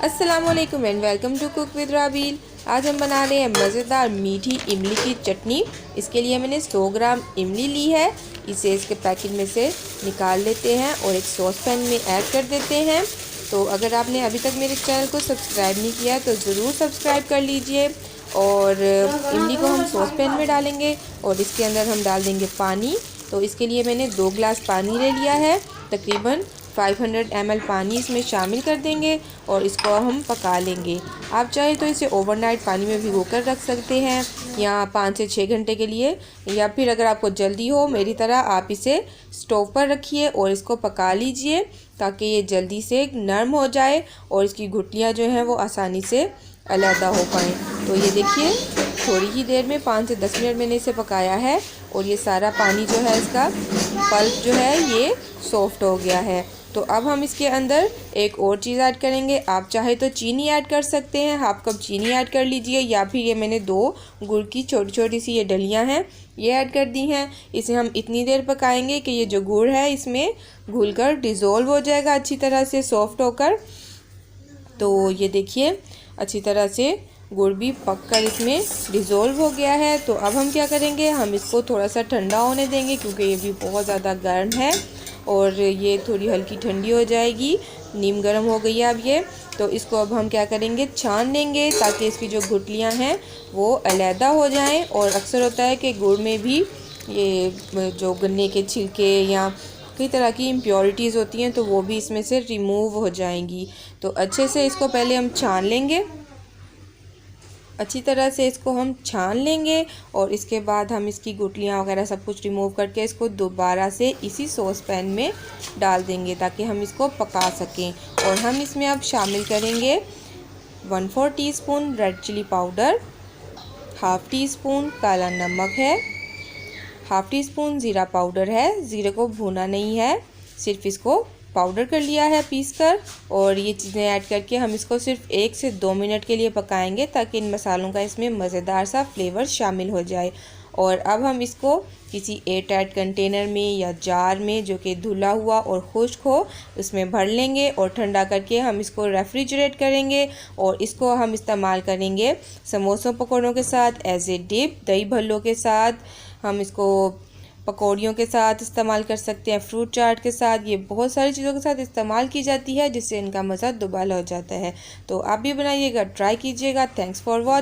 अस्सलामुअलैकुम and welcome to cook with Rabeel. आज हम बना रहे हैं मज़ेदार मीठी इमली की चटनी। इसके लिए मैंने 100 ग्राम इमली ली है। इसे इसके पैकेट में से निकाल लेते हैं और एक सॉस पैन में ऐड कर देते हैं। तो अगर आपने अभी तक मेरे चैनल को सब्सक्राइब नहीं किया तो ज़रूर सब्सक्राइब कर लीजिए। और इमली को हम सॉस पैन में डालेंगे और इसके अंदर हम डाल देंगे पानी। तो इसके लिए मैंने 2 गिलास पानी ले लिया है। तकरीबन 500 ml पानी इसमें शामिल कर देंगे और इसको हम पका लेंगे। आप चाहे तो इसे ओवरनाइट पानी में भिगो कर रख सकते हैं या 5 से 6 घंटे के लिए, या फिर अगर आपको जल्दी हो मेरी तरह आप इसे स्टोव पर रखिए और इसको पका लीजिए ताकि ये जल्दी से नरम हो जाए और इसकी गुठलियाँ जो हैं वो आसानी से अलहदा हो पाएँ। तो ये देखिए थोड़ी ही देर में 5 से 10 मिनट मैंने इसे पकाया है और ये सारा पानी जो है इसका पल्प जो है ये सॉफ्ट हो गया है। तो अब हम इसके अंदर एक और चीज़ ऐड करेंगे। आप चाहे तो चीनी ऐड कर सकते हैं, हाफ कप चीनी ऐड कर लीजिए, या फिर ये मैंने 2 गुड़ की छोटी छोटी सी ये डलियां हैं ये ऐड कर दी हैं। इसे हम इतनी देर पकाएंगे कि ये जो गुड़ है इसमें घुलकर डिज़ोल्व हो जाएगा अच्छी तरह से सॉफ्ट होकर। तो ये देखिए अच्छी तरह से गुड़ भी पककर इसमें डिज़ोल्व हो गया है। तो अब हम क्या करेंगे, हम इसको थोड़ा सा ठंडा होने देंगे क्योंकि ये भी बहुत ज़्यादा गर्म है और ये थोड़ी हल्की ठंडी हो जाएगी। नीम गर्म हो गई है अब ये। तो इसको अब हम क्या करेंगे, छान लेंगे ताकि इसकी जो गुठलियाँ हैं वो अलहदा हो जाएं। और अक्सर होता है कि गुड़ में भी ये जो गन्ने के छिलके या कई तरह की इम्प्योरिटीज़ होती हैं तो वो भी इसमें से रिमूव हो जाएंगी। तो अच्छे से इसको पहले हम छान लेंगे, अच्छी तरह से इसको हम छान लेंगे और इसके बाद हम इसकी गुठलियाँ वगैरह सब कुछ रिमूव करके इसको दोबारा से इसी सॉस पैन में डाल देंगे ताकि हम इसको पका सकें। और हम इसमें अब शामिल करेंगे 1/4 teaspoon red chilli powder, half teaspoon काला नमक है, हाफ़ टी स्पून ज़ीरा पाउडर है। ज़ीरे को भूना नहीं है, सिर्फ इसको पाउडर कर लिया है पीस कर। और ये चीज़ें ऐड करके हम इसको सिर्फ 1 से 2 मिनट के लिए पकाएंगे ताकि इन मसालों का इसमें मज़ेदार सा फ्लेवर शामिल हो जाए। और अब हम इसको किसी एयर टाइट कंटेनर में या जार में जो कि धुला हुआ और खुश्क हो उसमें भर लेंगे और ठंडा करके हम इसको रेफ्रिजरेट करेंगे। और इसको हम इस्तेमाल करेंगे समोसों पकौड़ों के साथ, एज ए डिप, दही भल्लों के साथ, हम इसको पकौड़ियों के साथ इस्तेमाल कर सकते हैं, फ्रूट चाट के साथ, ये बहुत सारी चीज़ों के साथ इस्तेमाल की जाती है जिससे इनका मज़ा दुबाला हो जाता है। तो आप भी बनाइएगा, ट्राई कीजिएगा। Thanks for watching.